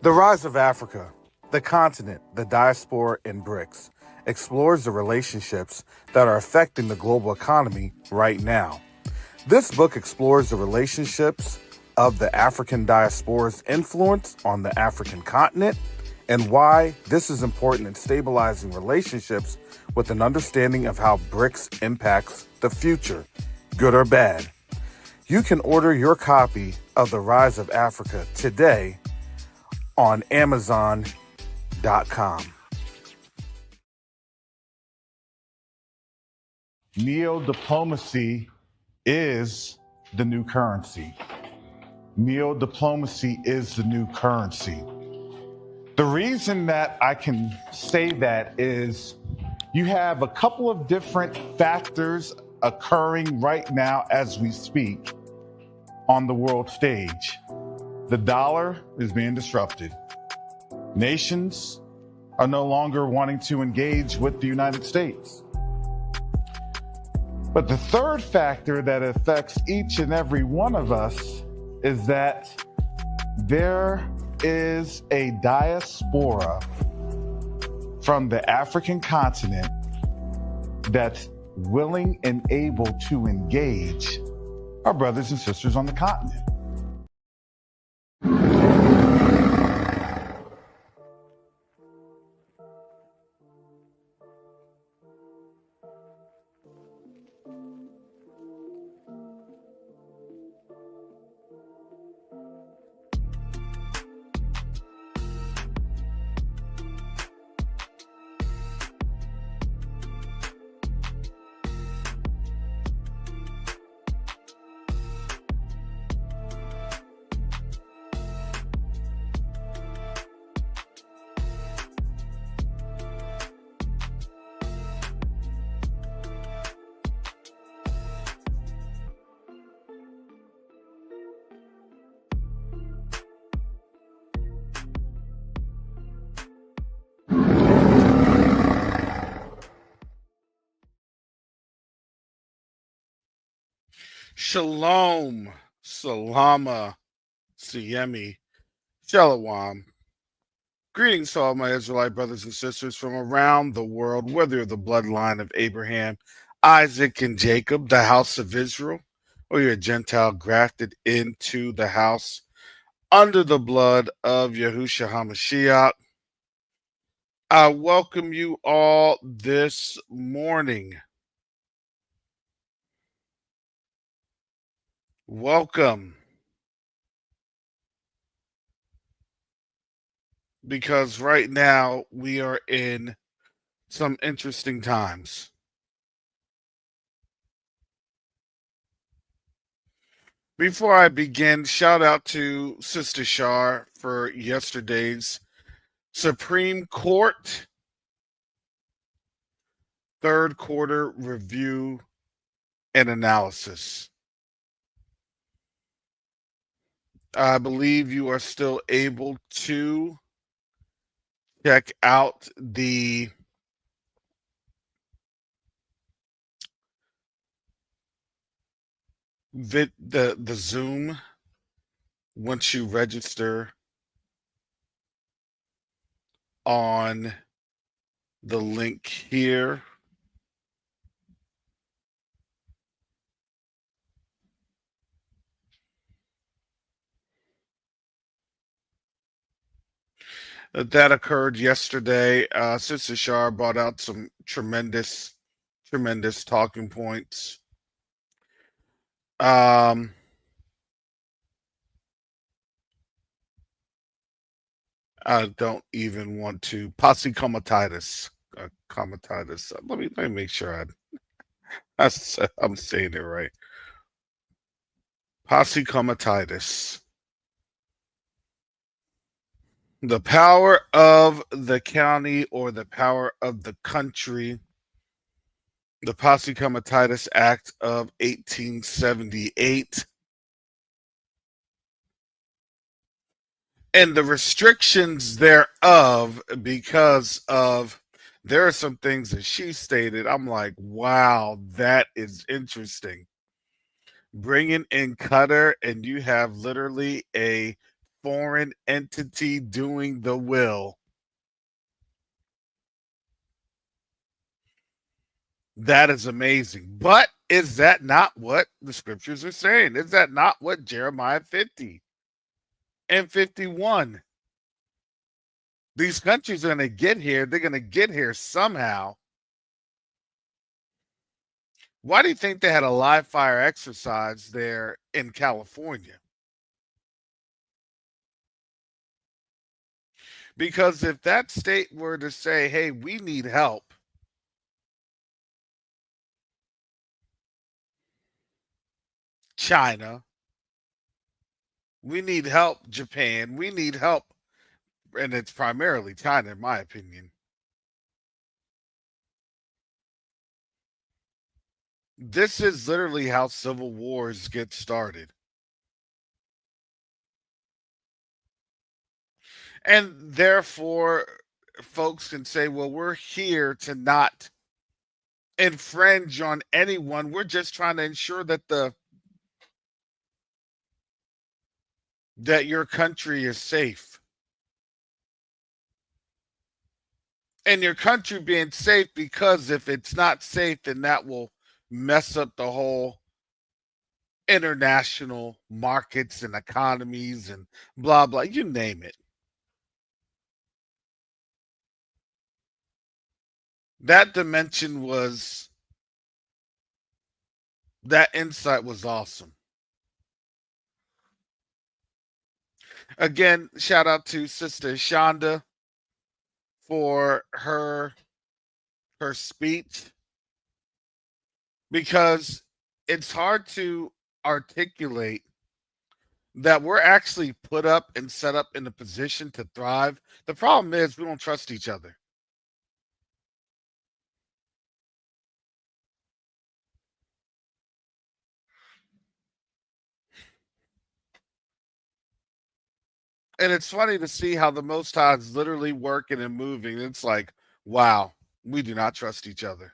The rise of Africa, the continent, the diaspora, and BRICS explores the relationships that are affecting the global economy right now. This book explores the relationships of the African diaspora's influence on the African continent and why this is important in stabilizing relationships with an understanding of how BRICS impacts the future, good or bad. You can order your copy of The Rise of Africa today on Amazon.com. Neo-diplomacy is the new currency. Neo-diplomacy is the new currency. The reason that I can say that is you have a couple of different factors occurring right now as we speak on the world stage. The dollar is being disrupted. Nations are no longer wanting to engage with the United States. But the third factor that affects each and every one of us is that there is a diaspora from the African continent that's willing and able to engage our brothers and sisters on the continent. Shalom, Salama, Siyemi, Shalom. Greetings to all my Israelite brothers and sisters from around the world, whether you're the bloodline of Abraham, Isaac, and Jacob, the house of Israel, or you're a Gentile grafted into the house under the blood of Yahushua HaMashiach. I welcome you all this morning. Welcome. Because right now we are in some interesting times. Before I begin, shout out to Sister Shar for yesterday's Supreme Court third quarter review and analysis. I believe you are still able to check out the Zoom once you register on the link here. That occurred yesterday. Sister Shar brought out some tremendous talking points. I don't even want to posse comitatus. Comitatus. Let me make sure I'm saying it right. Posse comitatus. The power of the county or the power of the country. The Posse Comitatus Act of 1878. And the restrictions thereof, because of there are some things that she stated. I'm like, wow, that is interesting. Bringing in Qatar, and you have literally a foreign entity doing the will. That is amazing. But is that not what the scriptures are saying? Is that not what Jeremiah 50 and 51? These countries are going to get here. They're going to get here somehow. Why do you think they had a live fire exercise there in California? Because if that state were to say, hey, we need help, China, we need help, Japan, we need help, and it's primarily China, in my opinion. This is literally how civil wars get started. And therefore, folks can say, well, we're here to not infringe on anyone. We're just trying to ensure that your country is safe. And your country being safe, because if it's not safe, then that will mess up the whole international markets and economies and blah blah, you name it. That dimension was that insight was awesome. Again, shout out to Sister Shonda for her speech, because it's hard to articulate that we're actually put up and set up in a position to thrive. The problem is we don't trust each other. And it's funny to see how the Most High is literally working and moving. It's like, wow, we do not trust each other.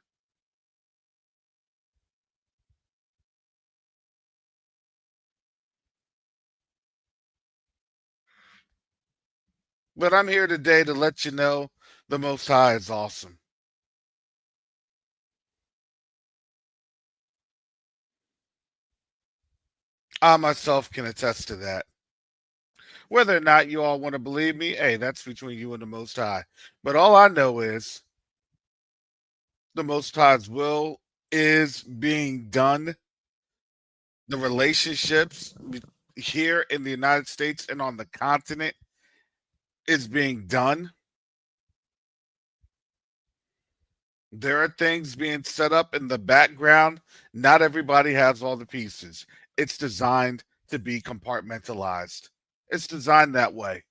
But I'm here today to let you know the Most High is awesome. I myself can attest to that. Whether or not you all want to believe me, hey, that's between you and the Most High. But all I know is the Most High's will is being done. The relationships here in the United States and on the continent is being done. There are things being set up in the background. Not everybody has all the pieces. It's designed to be compartmentalized. It's designed that way.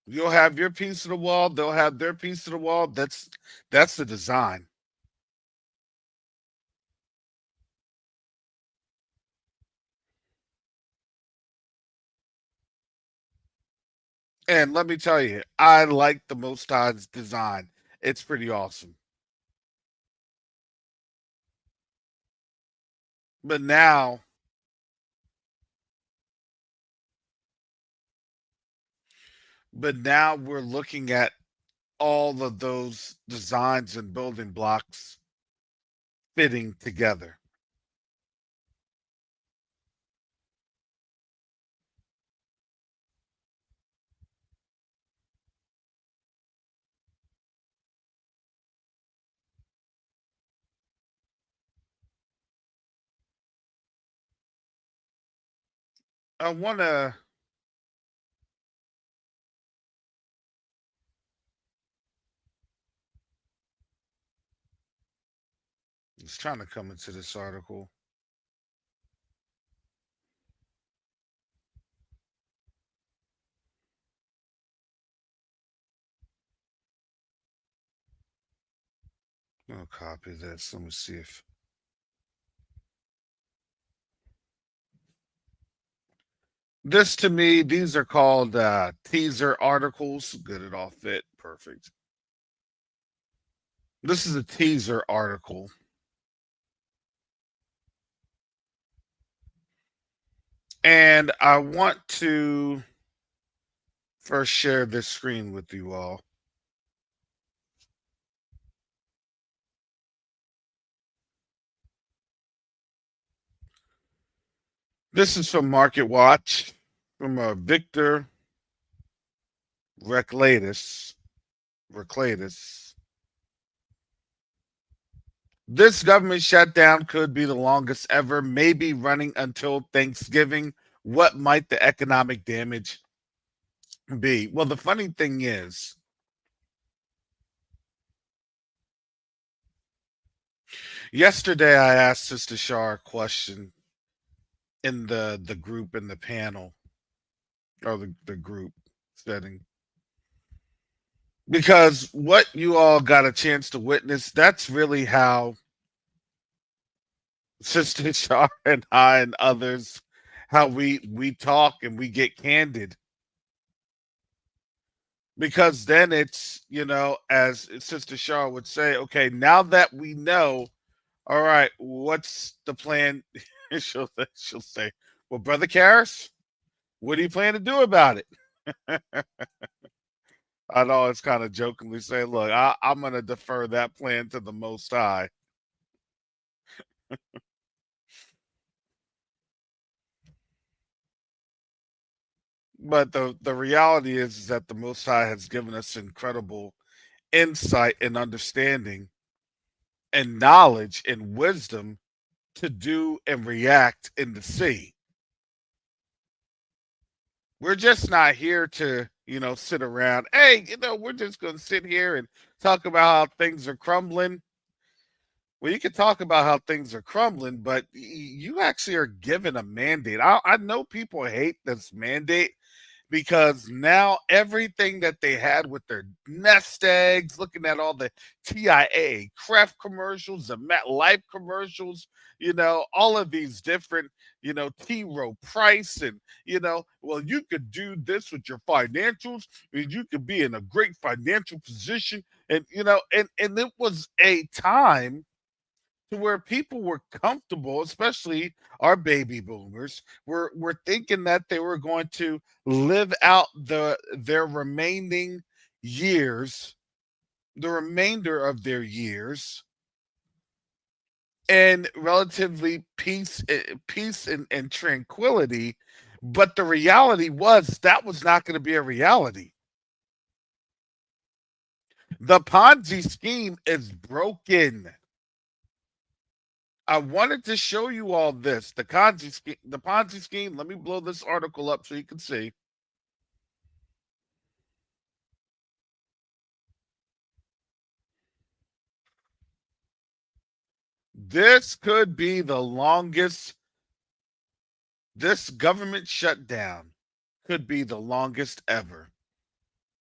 You'll have your piece of the wall, they'll have their piece of the wall. That's the design. And let me tell you, I like the Most High's design. It's pretty awesome. But now we're looking at all of those designs and building blocks fitting together. I want to Just trying to come into this article. I'll copy this. Let me see if this, to me, these are called teaser articles. Good, it all fit. Perfect. This is a teaser article. And I want to first share this screen with you all. This is from Market Watch from Victor Reclatus. Reclatus. This government shutdown could be the longest ever, maybe running until Thanksgiving. What might the economic damage be? Well, the funny thing is, yesterday I asked Sister Shar a question in the group, in the panel, or the group setting. Because what you all got a chance to witness, that's really how Sister Shar and I and others, how we talk and we get candid. Because then it's, as Sister Shar would say, okay, now that we know, all right, what's the plan? she'll say, well, Brother Karras, what do you plan to do about it? I'd always kind of jokingly say, look, I'm going to defer that plan to the Most High. But the reality is that the Most High has given us incredible insight and understanding and knowledge and wisdom to do and react in the sea. We're just not here to, sit around. Hey, we're just going to sit here and talk about how things are crumbling. Well, you can talk about how things are crumbling, but you actually are given a mandate. I know people hate this mandate because now everything that they had with their nest eggs, looking at all the TIA, Cref commercials, the MetLife commercials, all of these different, T. Rowe Price, and, well, you could do this with your financials, and you could be in a great financial position. And, and it was a time to where people were comfortable, especially our baby boomers, were thinking that they were going to live out their remaining years, the remainder of their years, and relatively peace and tranquility. But the reality was that was not going to be a reality. The Ponzi scheme is broken. I wanted to show you all this. The Ponzi scheme. The Ponzi scheme. Let me blow this article up so you can see. This could be the longest. This government shutdown could be the longest ever.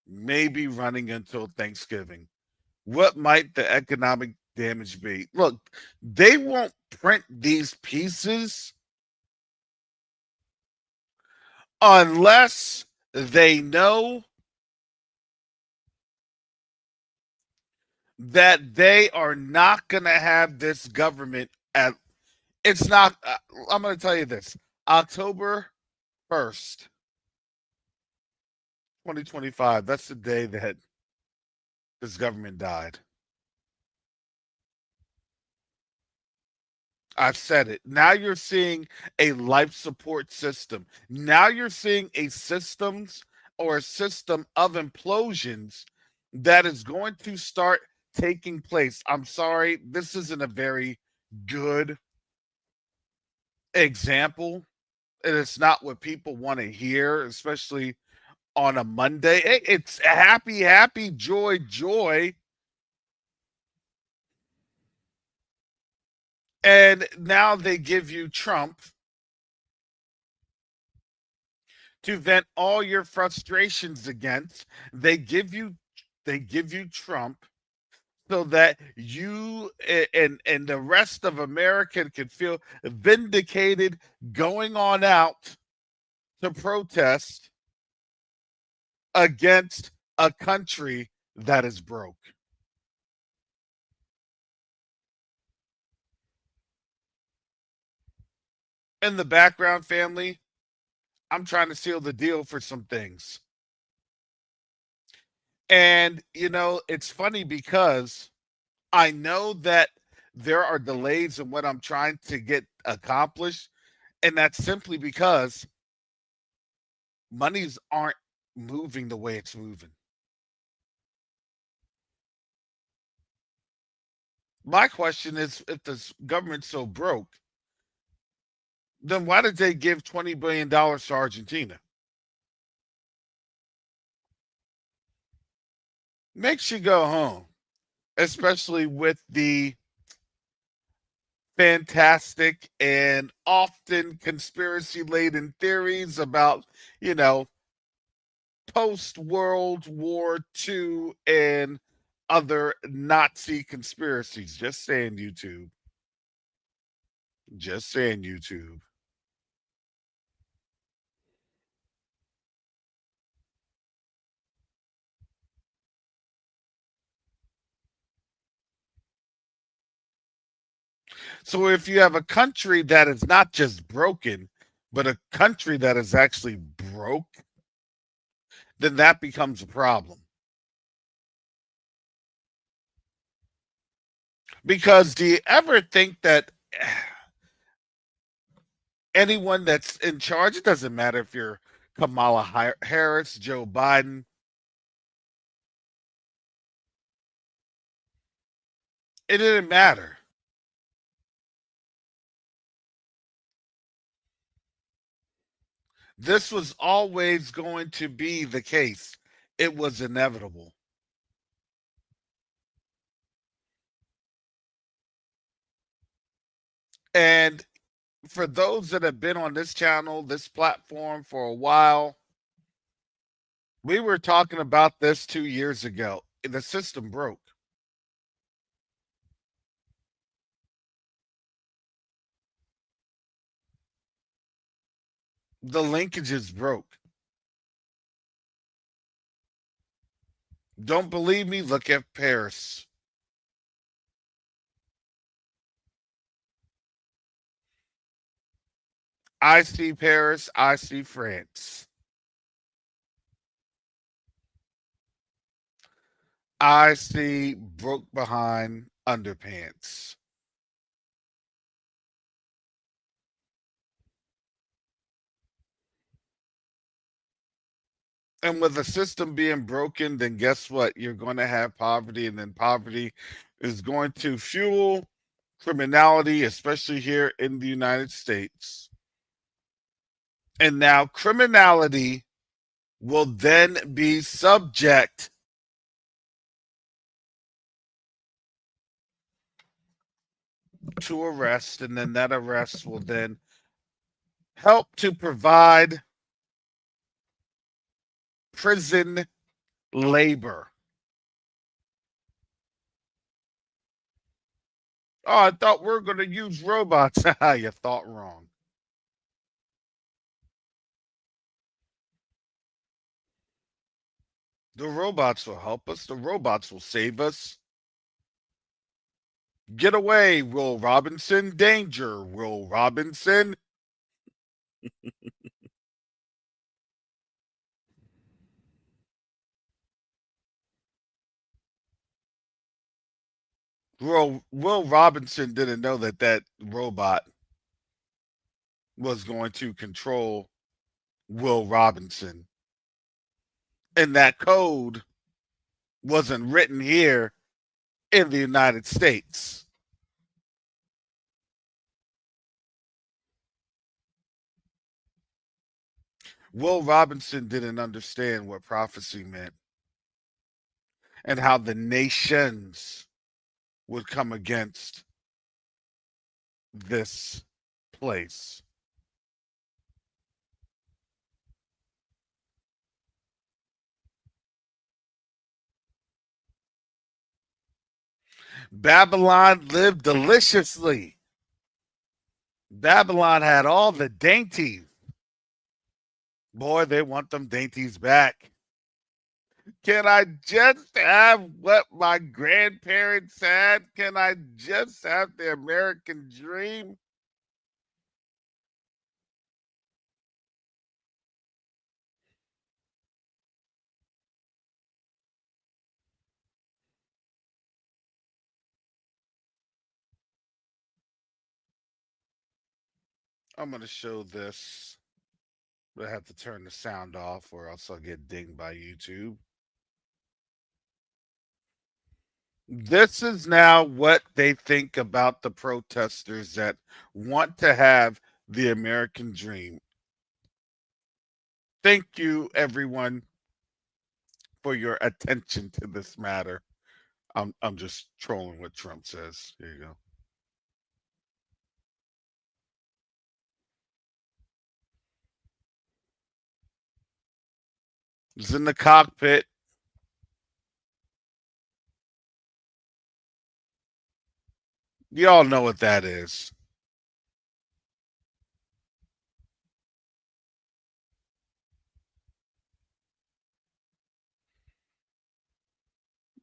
Maybe running until Thanksgiving. What might the economic damage be? Look, they won't print these pieces unless they know that they are not going to have this government at. It's not. I'm going to tell you this. October 1st, 2025. That's the day that this government died. I've said it. Now you're seeing a life support system. Now you're seeing a systems or a system of implosions that is going to start taking place. I'm sorry, this isn't a very good example. And it's not what people want to hear, especially on a Monday. It's happy, happy, joy, joy. And now they give you Trump to vent all your frustrations against. They give you Trump so that you and the rest of America can feel vindicated going on out to protest against a country that is broke. In the background, family, I'm trying to seal the deal for some things. And, it's funny because I know that there are delays in what I'm trying to get accomplished. And that's simply because monies aren't moving the way it's moving. My question is, if the government's so broke, then why did they give $20 billion to Argentina? Makes you go home, especially with the fantastic and often conspiracy laden theories about, you know, post World War II and other Nazi conspiracies. Just saying, YouTube. Just saying, YouTube. So if you have a country that is not just broken, but a country that is actually broke, then that becomes a problem. Because do you ever think that anyone that's in charge, it doesn't matter if you're Kamala Harris, Joe Biden, it didn't matter. This was always going to be the case. It was inevitable. And for those that have been on this channel, this platform for a while, we were talking about this 2 years ago. The system broke. The linkages broke. Don't believe me? Look at Paris. I see Paris. I see France. I see broke behind underpants. And with the system being broken, then guess what? You're going to have poverty, and then poverty is going to fuel criminality, especially here in the United States. And now criminality will then be subject to arrest, and then that arrest will then help to provide prison labor. Oh, I thought we were going to use robots. You thought wrong. The robots will help us. The robots will save us. Get away, Will Robinson. Danger, Will Robinson. Will Robinson didn't know that that robot was going to control Will Robinson. And that code wasn't written here in the United States. Will Robinson didn't understand what prophecy meant and how the nations would come against this place. Babylon lived deliciously. Babylon had all the dainties. Boy, they want them dainties back. Can I just have what my grandparents had? Can I just have the American dream? I'm going to show this, but I have to turn the sound off or else I'll get dinged by YouTube. This is now what they think about the protesters that want to have the American dream. Thank you, everyone, for your attention to this matter. I'm just trolling what Trump says. Here you go. He's in the cockpit. Y'all know what that is.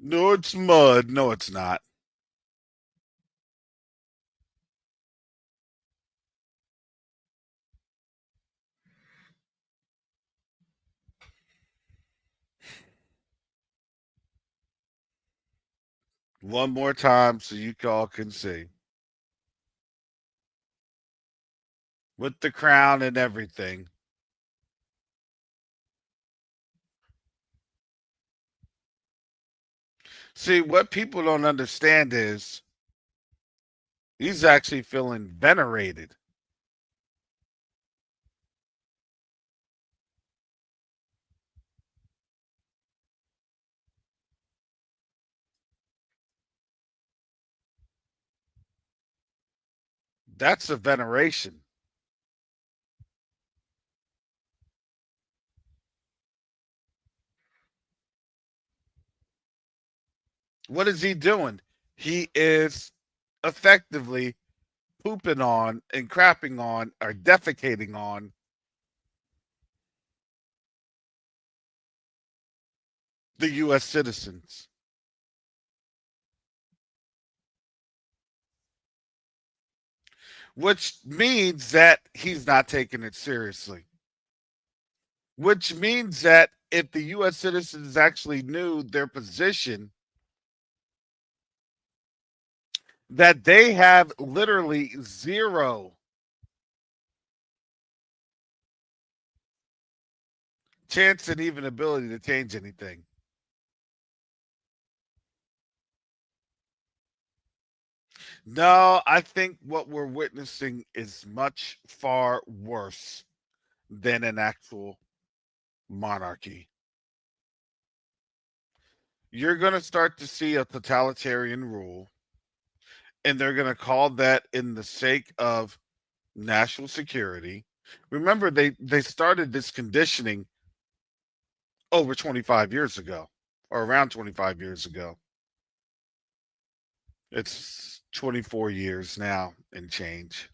No, it's mud. No, it's not. One more time so you all can see. With the crown and everything. See, what people don't understand is he's actually feeling venerated. That's a veneration. What is he doing? He is effectively pooping on and crapping on or defecating on the U.S. citizens, which means that he's not taking it seriously, which means that if the U.S. citizens actually knew their position, that they have literally zero chance and even ability to change anything. No, I think what we're witnessing is much far worse than an actual monarchy. You're going to start to see a totalitarian rule, and they're going to call that in the sake of national security. Remember, they started this conditioning over 25 years ago, or around 25 years ago. It's 24 years now and change.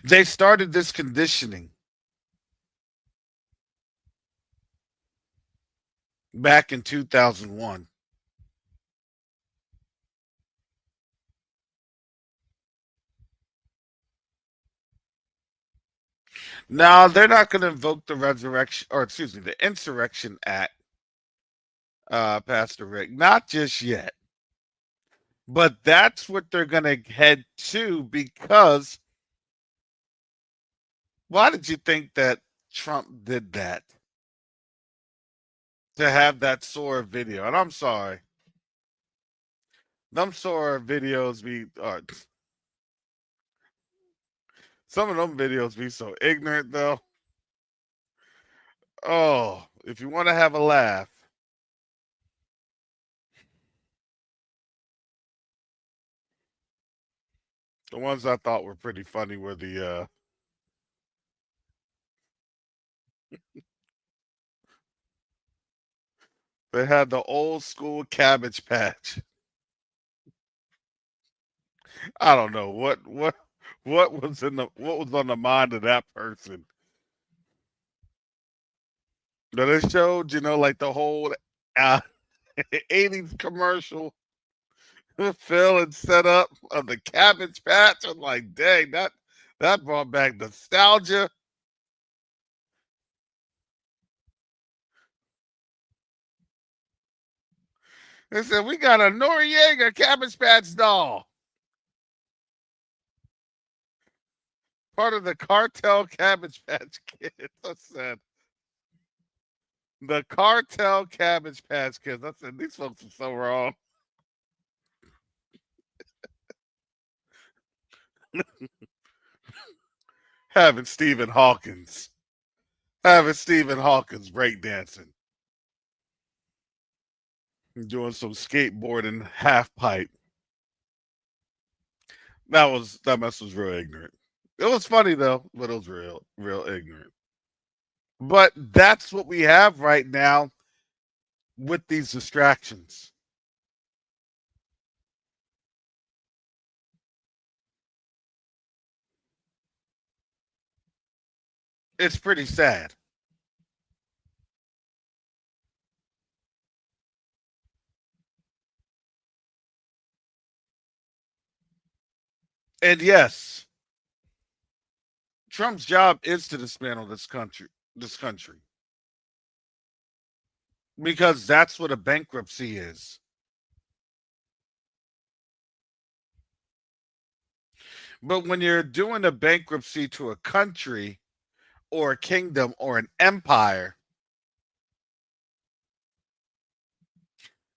They started this conditioning back in 2001. Now they're not going to invoke the resurrection, or excuse me, the Insurrection Act, Pastor Rick. Not just yet, but that's what they're going to head to because why did you think that Trump did that? To have that Sora video, and I'm sorry, them Sora videos be some of them videos be so ignorant though. Oh, if you want to have a laugh, the ones I thought were pretty funny were they had the old school Cabbage Patch. I don't know what was in the what was on the mind of that person. But it showed, like the whole uh, 80s commercial fill and set up of the Cabbage Patch. I'm like, dang, that brought back nostalgia. They said, we got a Noriega Cabbage Patch doll. Part of the cartel Cabbage Patch Kids. I said, the cartel Cabbage Patch Kids. I said, these folks are so wrong. Having Stephen Hawkins. Having Stephen Hawkins breakdancing. Doing some skateboarding half pipe. That mess was real ignorant. It was funny though, but it was real ignorant. But that's what we have right now with these distractions. It's pretty sad. And yes, Trump's job is to dismantle this country. Because that's what a bankruptcy is. But when you're doing a bankruptcy to a country or a kingdom or an empire,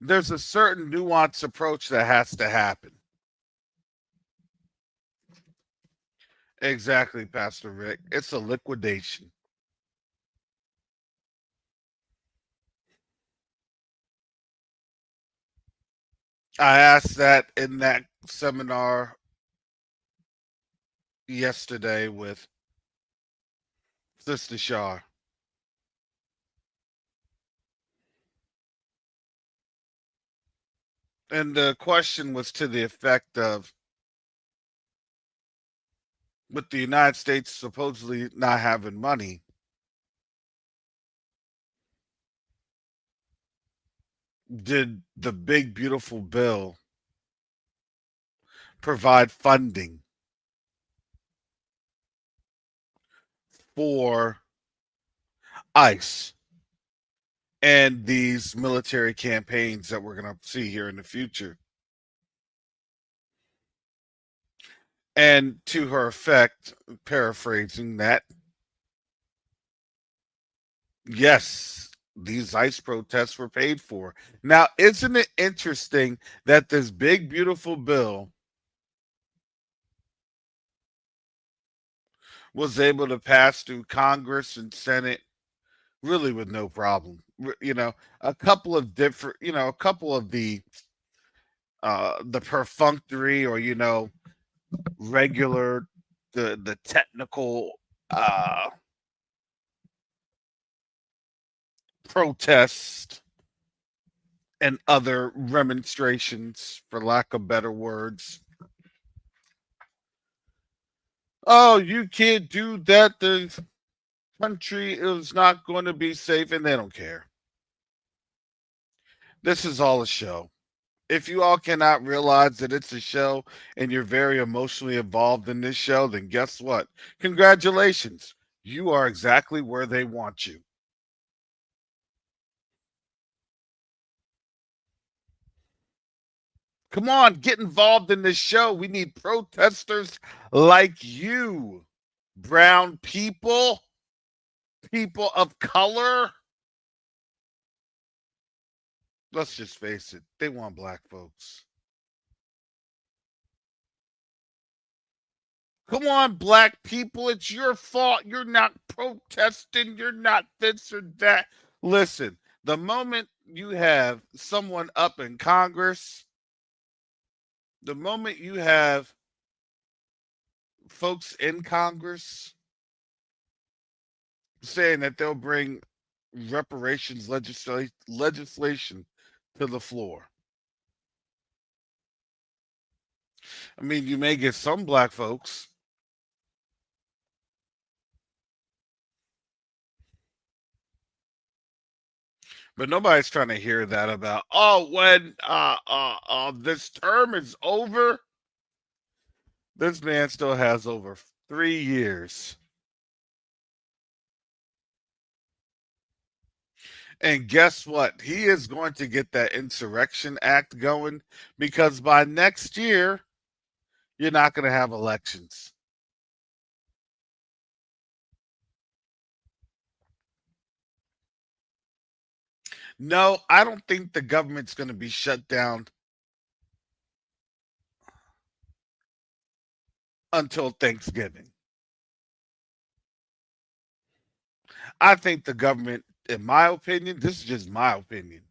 there's a certain nuanced approach that has to happen. Exactly, Pastor Rick. It's a liquidation. I asked that in that seminar yesterday with Sister Shar. And the question was to the effect of, with the United States supposedly not having money, did the big, beautiful bill provide funding for ICE and these military campaigns that we're going to see here in the future? And to her effect, paraphrasing that, yes, these ICE protests were paid for. Now, isn't it interesting that this big, beautiful bill was able to pass through Congress and Senate really with no problem? A couple of different, a couple of the perfunctory or regular the technical protest and other remonstrations, for lack of better words. Oh, you can't do that. The country is not going to be safe, and they don't care. This is all a show. If you all cannot realize that it's a show and you're very emotionally involved in this show, then guess what? Congratulations. You are exactly where they want you. Come on, get involved in this show. We need protesters like you, brown people, people of color. Let's just face it, they want black folks. Come on, black people, it's your fault. You're not protesting. You're not this or that. Listen, the moment you have someone up in Congress, the moment you have folks in Congress saying that they'll bring reparations legislation to the floor. I mean, you may get some black folks, but nobody's trying to hear that about, oh, when this term is over, this man still has over 3 years. And guess what? He is going to get that Insurrection Act going because by next year, you're not going to have elections. No, I don't think the government's going to be shut down until Thanksgiving. I think the government, in my opinion, this is just my opinion.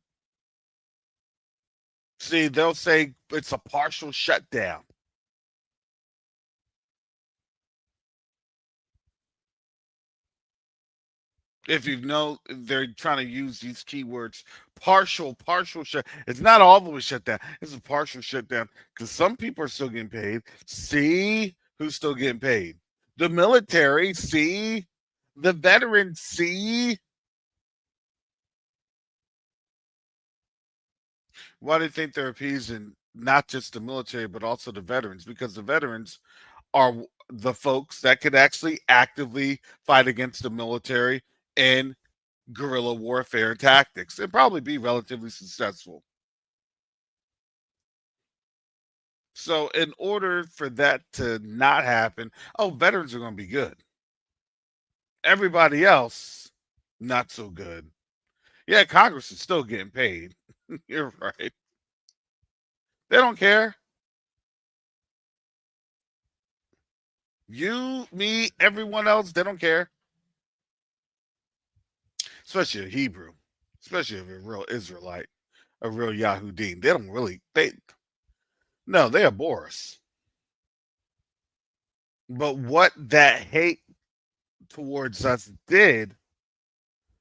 See, they'll say it's a partial shutdown. If you know, they're trying to use these keywords partial shut. It's not all the way shut down. It's a partial shutdown because some people are still getting paid. See who's still getting paid? The military. See the veterans. See why do you think they're appeasing not just the military but also the veterans? Because the veterans are the folks that could actually actively fight against the military and guerrilla warfare tactics and probably be relatively successful. So, in order for that to not happen, oh, veterans are going to be good. Everybody else, not so good. Yeah, Congress is still getting paid. You're right. They don't care. You, me, everyone else, they don't care. Especially a Hebrew, especially if you're a real Israelite, a real Yahudim. They don't really, they, no, they abhor us. But what that hate towards us did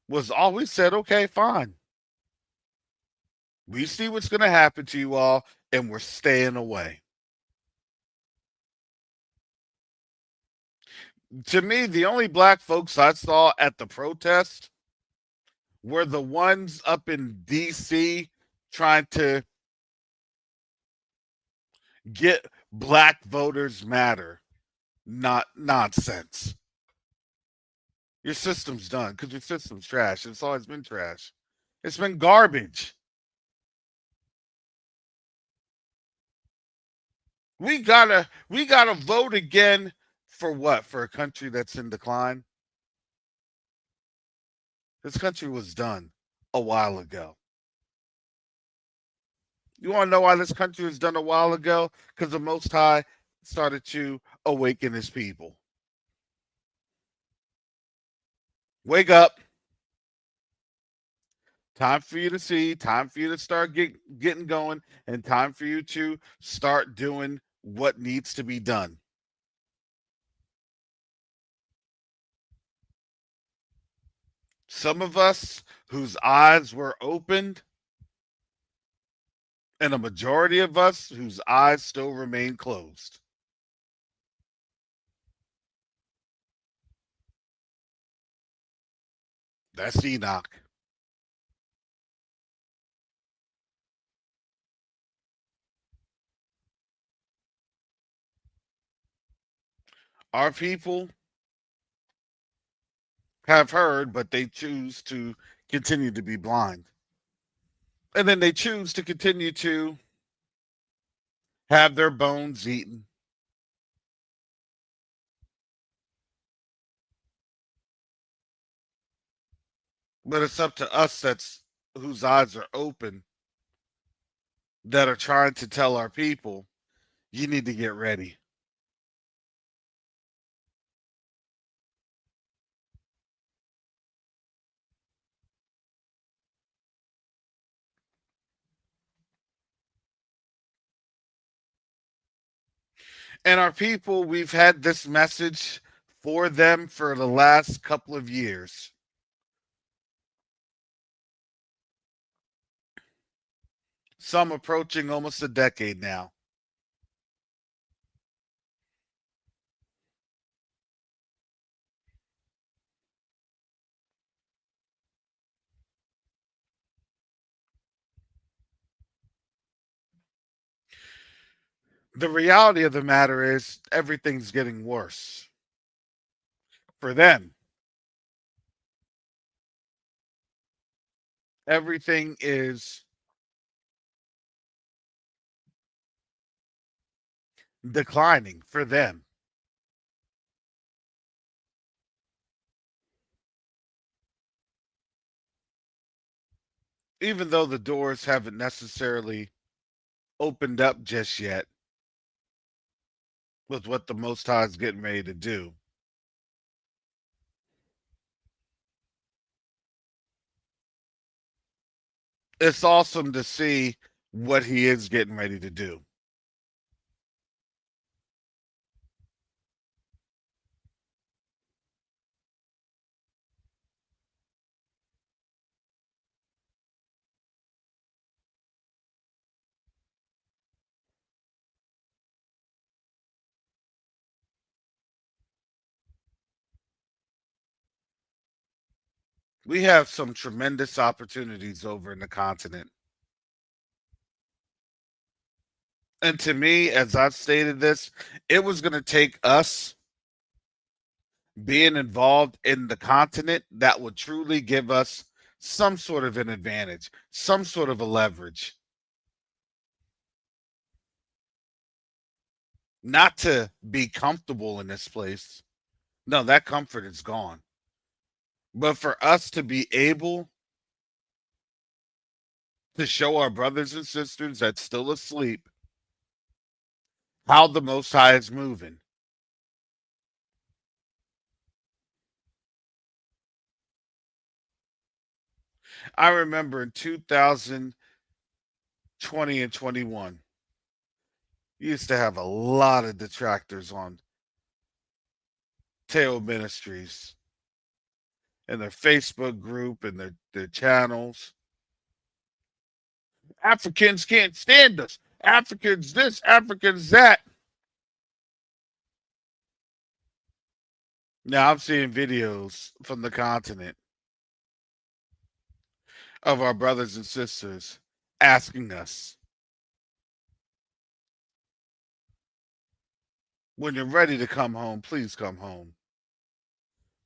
was always said, okay, fine. We see what's going to happen to you all, and we're staying away. To me, the only black folks I saw at the protest were the ones up in DC trying to get Black Voters Matter. Not nonsense. Your system's done because your system's trash. It's always been trash. It's been garbage. We gotta vote again for what? For a country that's in decline? This country was done a while ago. You want to know why this country was done a while ago? Because the Most High started to awaken his people. Wake up. Time for you to see, time for you to start getting going, and time for you to start doing what needs to be done. Some of us whose eyes were opened, and a majority of us whose eyes still remain closed. That's Enoch. Our people have heard, but they choose to continue to be blind. And then they choose to continue to have their bones eaten. But it's up to us that's whose eyes are open that are trying to tell our people, you need to get ready. And our people, we've had this message for them for the last couple of years. Some approaching almost a decade now. The reality of the matter is everything's getting worse for them. Everything is declining for them. Even though the doors haven't necessarily opened up just yet with what the Most High is getting ready to do. It's awesome to see what he is getting ready to do. We have some tremendous opportunities over in the continent. And to me, as I've stated this, it was going to take us being involved in the continent that would truly give us some sort of an advantage, some sort of a leverage. Not to be comfortable in this place. No, that comfort is gone. But for us to be able to show our brothers and sisters that's still asleep how the Most High is moving. I remember in 2020 and 21, you used to have a lot of detractors on Teo Ministries and their Facebook group and their channels. Africans can't stand us. Africans this, Africans that. Now I'm seeing videos from the continent of our brothers and sisters asking us, when you're ready to come home, please come home.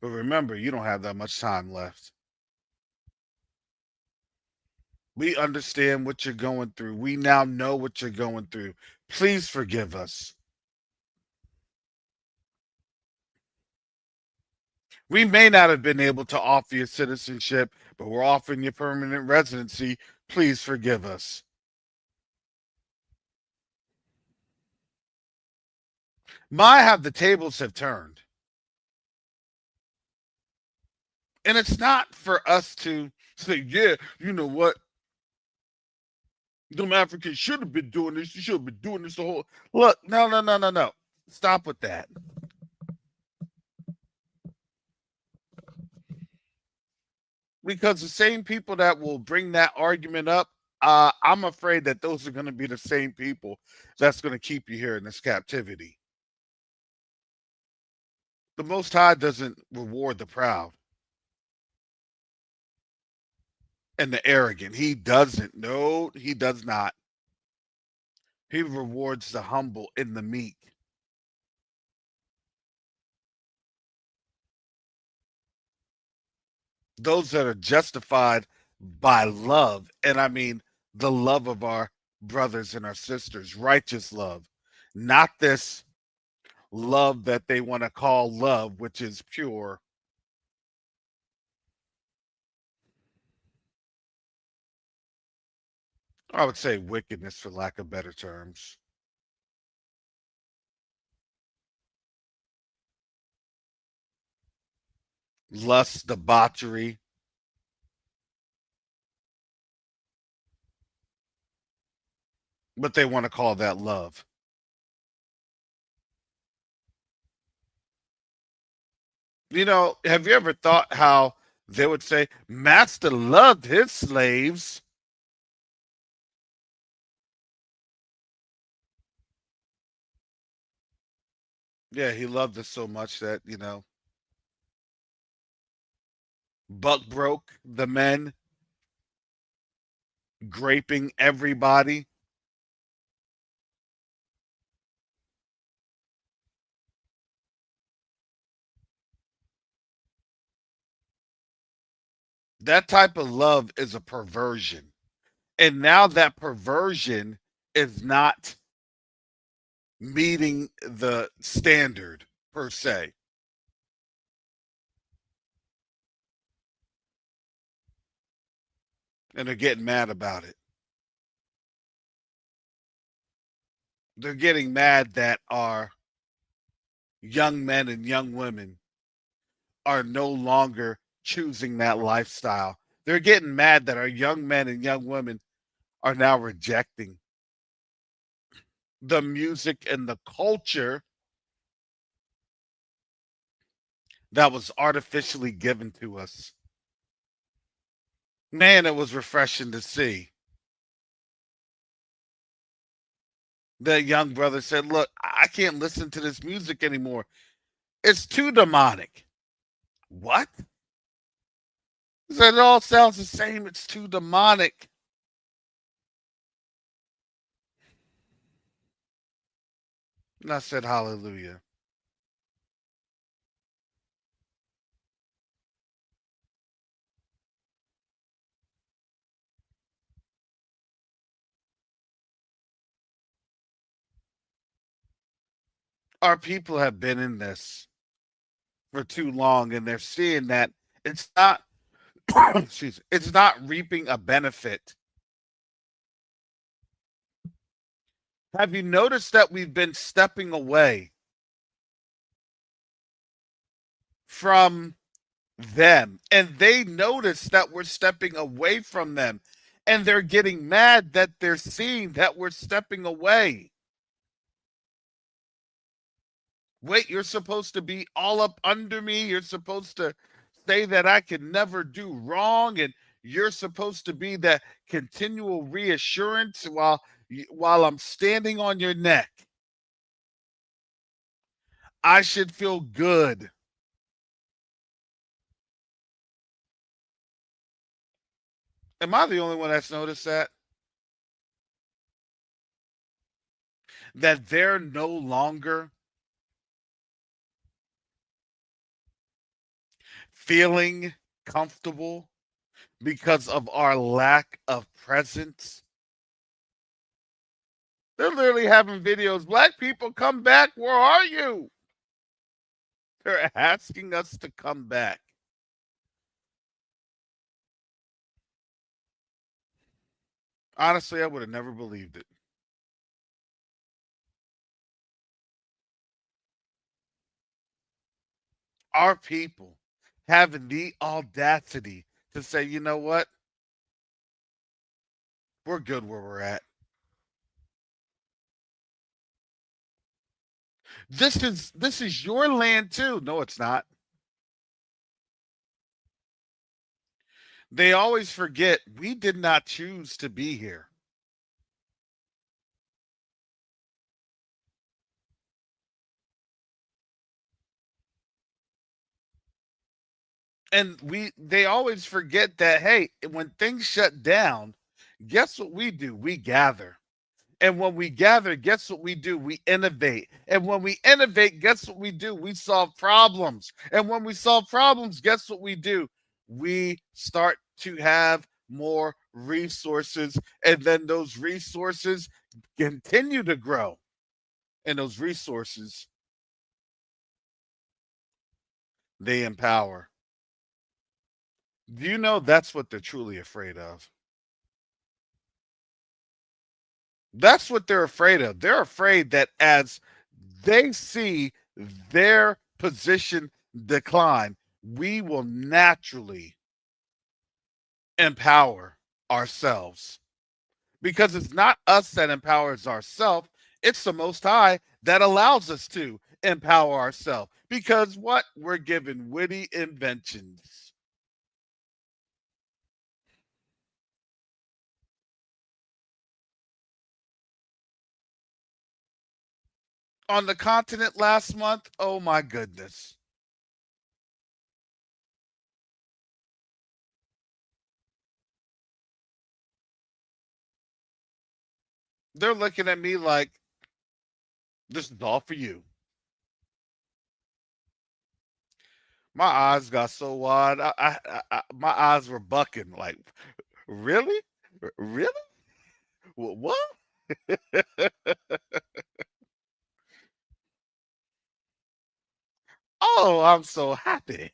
But remember, you don't have that much time left. We understand what you're going through. We now know what you're going through. Please forgive us. We may not have been able to offer you citizenship, but we're offering you permanent residency. Please forgive us. How the tables have turned. And it's not for us to say, yeah, you know what? Them Africans should have been doing this. You should have been doing this the whole. Look, no. Stop with that. Because the same people that will bring that argument up, I'm afraid that those are going to be the same people that's going to keep you here in this captivity. The Most High doesn't reward the proud and the arrogant. He doesn't. No, he does not. He rewards the humble and the meek. Those that are justified by love. And I mean the love of our brothers and our sisters, righteous love, not this love that they want to call love, which is pure. I would say wickedness for lack of better terms. Lust, debauchery. But they want to call that love. You know, have you ever thought how they would say, Master loved his slaves? Yeah, he loved us so much that, buck broke the men, graping everybody. That type of love is a perversion. And now that perversion is not meeting the standard per se. And they're getting mad about it. They're getting mad that our young men and young women are no longer choosing that lifestyle. They're getting mad that our young men and young women are now rejecting the music and the culture that was artificially given to us. Man, it was refreshing to see. That young brother said, "Look, I can't listen to this music anymore. It's too demonic." What? He said, "It all sounds the same. It's too demonic." And I said, "Hallelujah." Our people have been in this for too long, and they're seeing that it's not excuse me, it's not reaping a benefit. Have you noticed that we've been stepping away from them, and they notice that we're stepping away from them, and they're getting mad that they're seeing that we're stepping away? Wait, you're supposed to be all up under me. You're supposed to say that I can never do wrong, and you're supposed to be that continual reassurance while I'm standing on your neck. I should feel good. Am I the only one that's noticed that? That they're no longer feeling comfortable because of our lack of presence. They're literally having videos. Black people, come back. Where are you? They're asking us to come back. Honestly, I would have never believed it. Our people having the audacity to say, you know what? We're good where we're at. This is your land too. No, it's not. They always forget we did not choose to be here. And they always forget that, hey, when things shut down, guess what we do? We gather. And when we gather, guess what we do? We innovate. And when we innovate, guess what we do? We solve problems. And when we solve problems, guess what we do? We start to have more resources. And then those resources continue to grow. And those resources, they empower. Do you know that's what they're truly afraid of? That's what they're afraid of. They're afraid that as they see their position decline, we will naturally empower ourselves. Because it's not us that empowers ourselves, it's the Most High that allows us to empower ourselves. Because what? We're given witty inventions. On the continent last month, oh my goodness. They're looking at me like, this is all for you. My eyes got so wide. My eyes were bucking. Like, really, really? What? Oh, I'm so happy.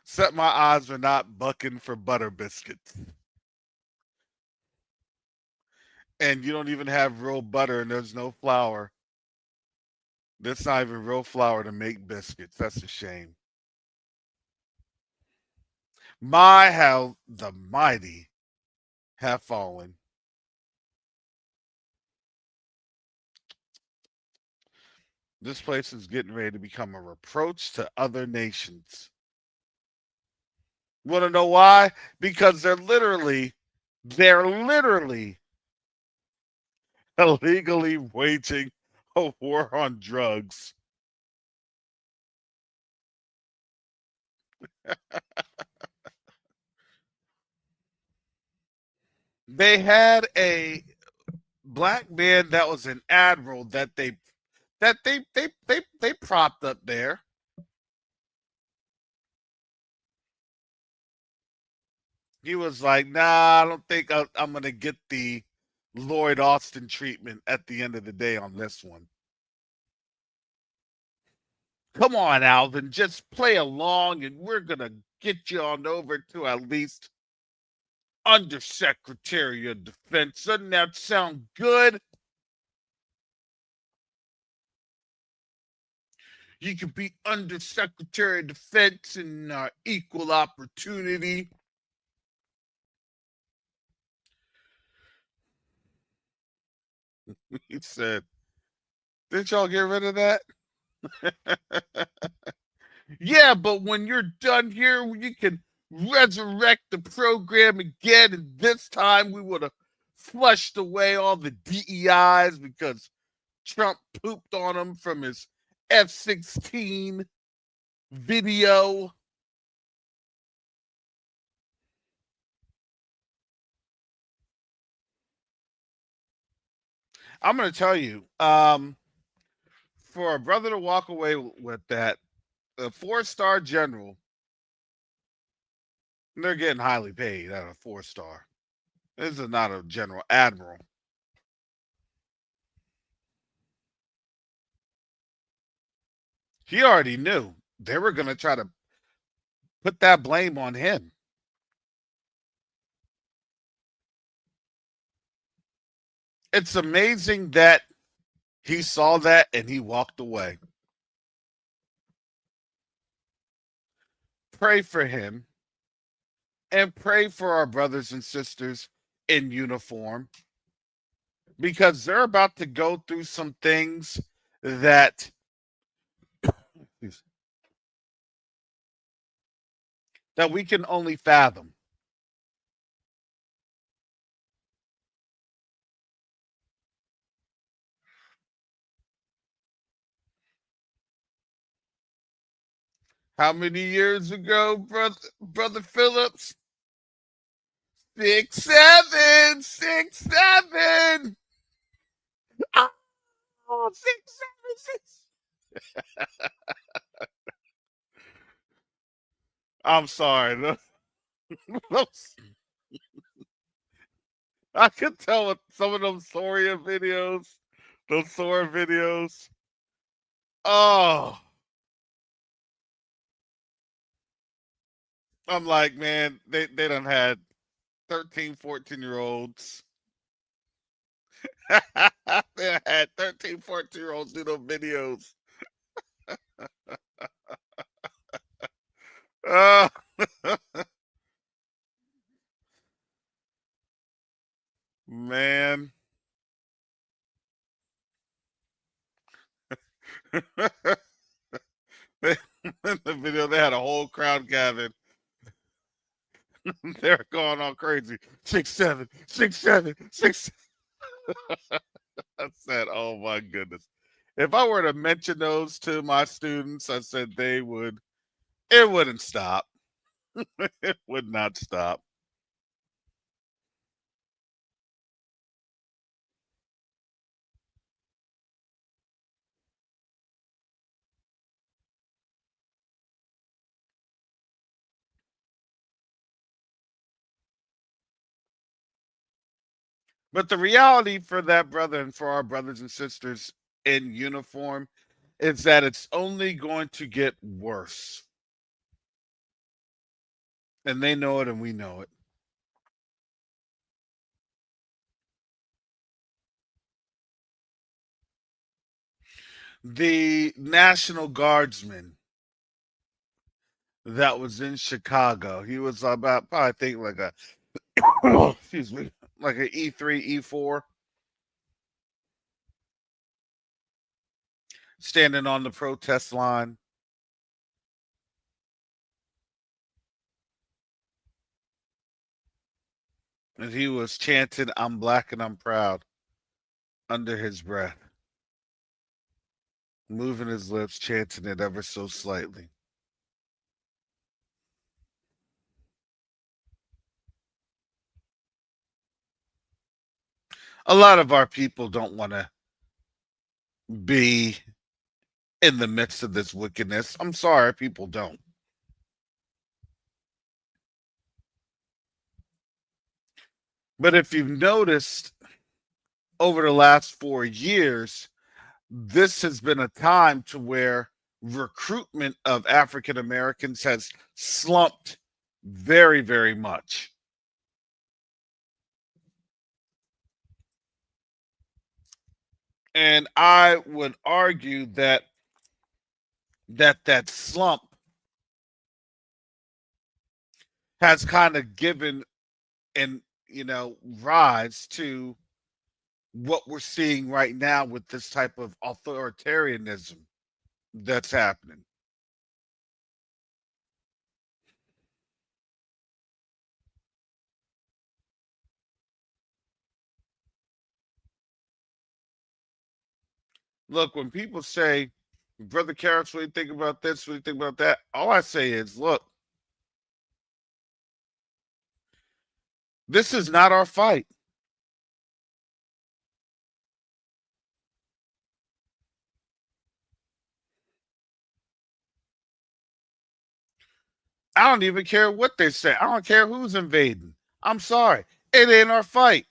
Except my eyes were not bucking for butter biscuits. And you don't even have real butter and there's no flour. That's not even real flour to make biscuits. That's a shame. My, how the mighty have fallen. This place is getting ready to become a reproach to other nations. Want to know why? Because they're literally illegally waging a war on drugs. They had a black man that was an admiral that they propped up there. He was like, "Nah, I don't think I'm gonna get the Lloyd Austin treatment at the end of the day on this one." Come on, Alvin, just play along, and we're gonna get you on over to at least Undersecretary of Defense. Doesn't that sound good? You could be Undersecretary of Defense and equal opportunity. He said, "Didn't y'all get rid of that?" Yeah, but when you're done here, you can resurrect the program again, and this time we would have flushed away all the DEIs because Trump pooped on them from his F-16 video. I'm going to tell you, for a brother to walk away with that, a 4-star general, they're getting highly paid at a 4-star. This is not a general admiral. He already knew they were going to try to put that blame on him. It's amazing that he saw that and he walked away. Pray for him and pray for our brothers and sisters in uniform because they're about to go through some things that that we can only fathom. How many years ago, brother Phillips? 6'7", 6'7". Oh, 6'7", 6. I'm sorry. I could tell with some of them Soria videos, those Sora videos. Oh, I'm like, man, they done had 13, 14 year olds. They had 13, 14 year olds do those videos. Oh, man. In the video, they had a whole crowd gathered. They're going all crazy. 6'7", 6'7", 6. I said, "Oh my goodness." If I were to mention those to my students, I said they would. It wouldn't stop. It would not stop. But the reality for that brother and for our brothers and sisters in uniform is that it's only going to get worse. And they know it and we know it. The National Guardsman that was in Chicago, he was about, I think, like a, excuse me, like an E3, E4, standing on the protest line. And he was chanting, "I'm black and I'm proud," under his breath, moving his lips, chanting it ever so slightly. A lot of our people don't want to be in the midst of this wickedness. I'm sorry, people don't. But if you've noticed over the last 4 years, this has been a time to where recruitment of African Americans has slumped very, very much. And I would argue that that slump has kind of given and rise to what we're seeing right now with this type of authoritarianism that's happening. Look, when people say, "Brother Carrots, what do you think about this? What do you think about that?" All I say is, look, this is not our fight. I don't even care what they say. I don't care who's invading. I'm sorry. It ain't our fight.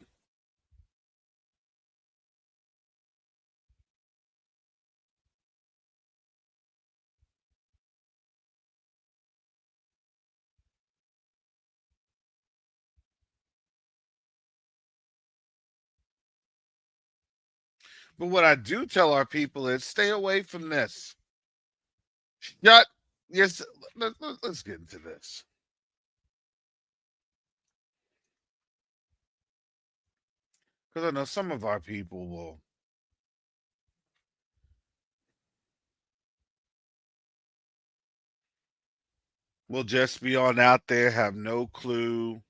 But what I do tell our people is stay away from this. Shut. Yes. Let's get into this. Because I know some of our people will just be on out there, have no clue.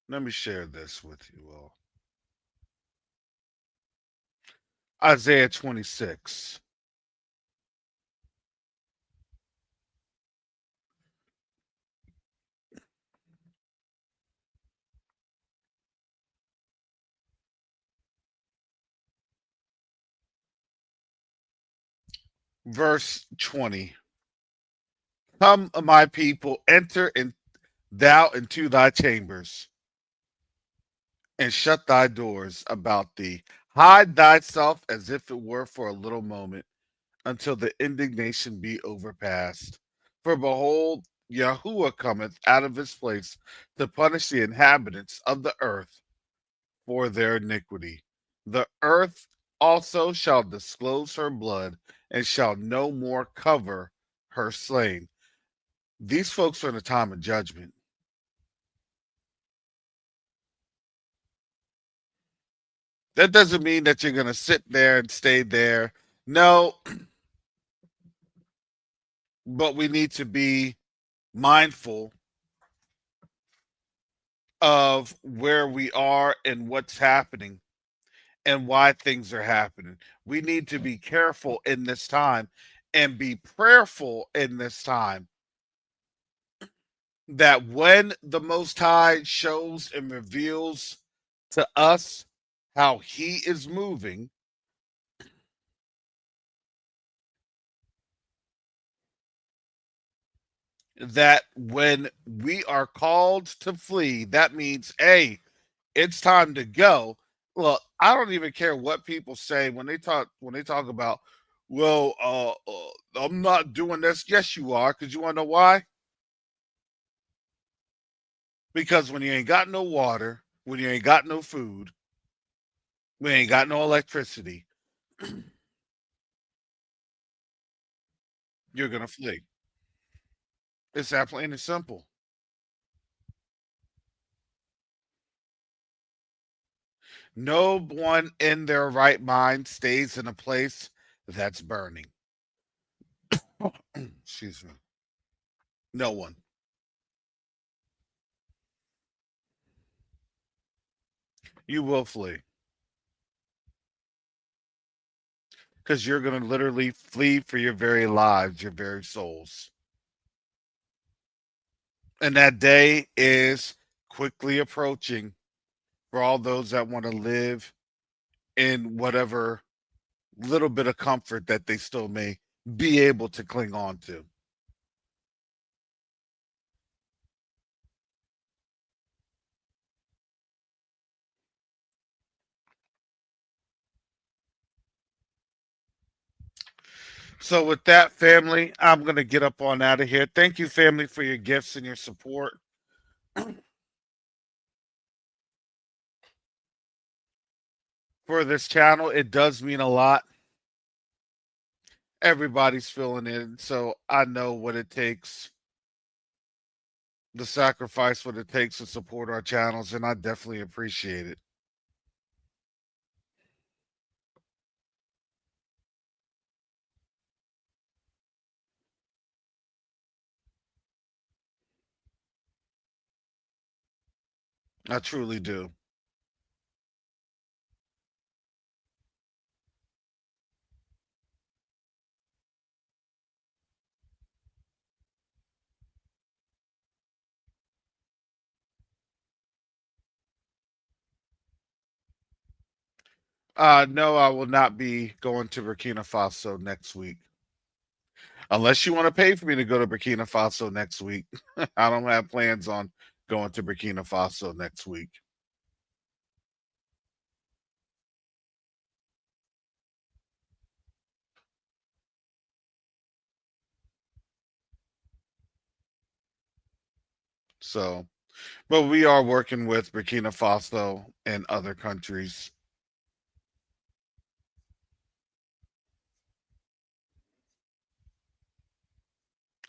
Let me share this with you all. Isaiah 26, verse 20. Come, my people, enter in thou into thy chambers, and shut thy doors about thee. Hide thyself as if it were for a little moment, until the indignation be overpast. For behold, Yahuwah cometh out of his place to punish the inhabitants of the earth for their iniquity. The earth also shall disclose her blood, and shall no more cover her slain. These folks are in a time of judgment. That doesn't mean that you're going to sit there and stay there. No, but we need to be mindful of where we are and what's happening and why things are happening. We need to be careful in this time and be prayerful in this time that when the Most High shows and reveals to us how he is moving, that when we are called to flee, that means, hey, it's time to go. Look, I don't even care what people say when they talk about, well, I'm not doing this. Yes, you are, because you want to know why? Because when you ain't got no water, when you ain't got no food, we ain't got no electricity, you're gonna flee. It's that plain and simple. No one in their right mind stays in a place that's burning. Excuse me. No one. You will flee because you're going to literally flee for your very lives, your very souls. And that day is quickly approaching for all those that want to live in whatever little bit of comfort that they still may be able to cling on to. So, with that, family, I'm going to get up on out of here. Thank you, family, for your gifts and your support for this channel. It does mean a lot. Everybody's feeling it. So, I know what it takes, the sacrifice, what it takes to support our channels, and I definitely appreciate it. I truly do. No, I will not be going to Burkina Faso next week. Unless you want to pay for me to go to Burkina Faso next week. I don't have plans on going to Burkina Faso next week. So, but we are working with Burkina Faso and other countries.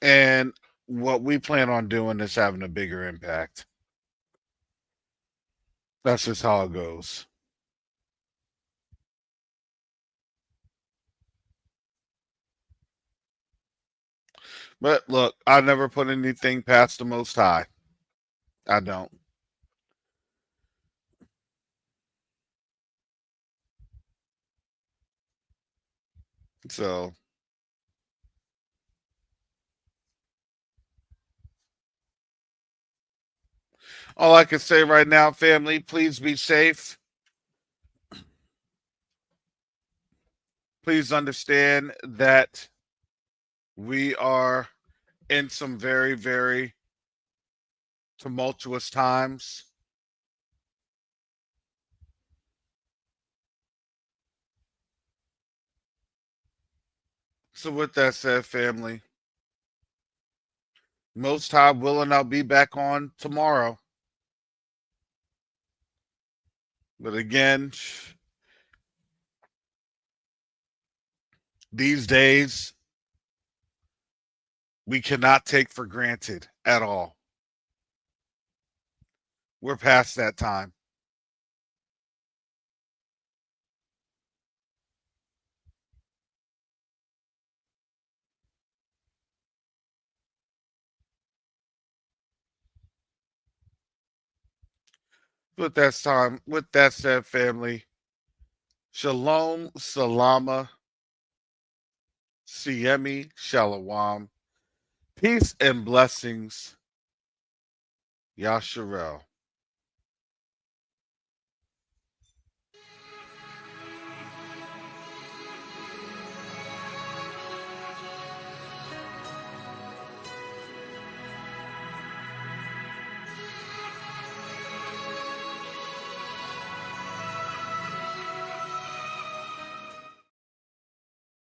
And what we plan on doing is having a bigger impact. That's just how it goes. But look, I never put anything past the Most High. I don't. So, all I can say right now, family, please be safe. Please understand that we are in some very, very tumultuous times. So, with that said, family, Most High willing, I'll be back on tomorrow. But again, these days, we cannot take for granted at all. We're past that time. With that said, family, Shalom, Salama, Siemi, Shalom, peace and blessings, Yasharel.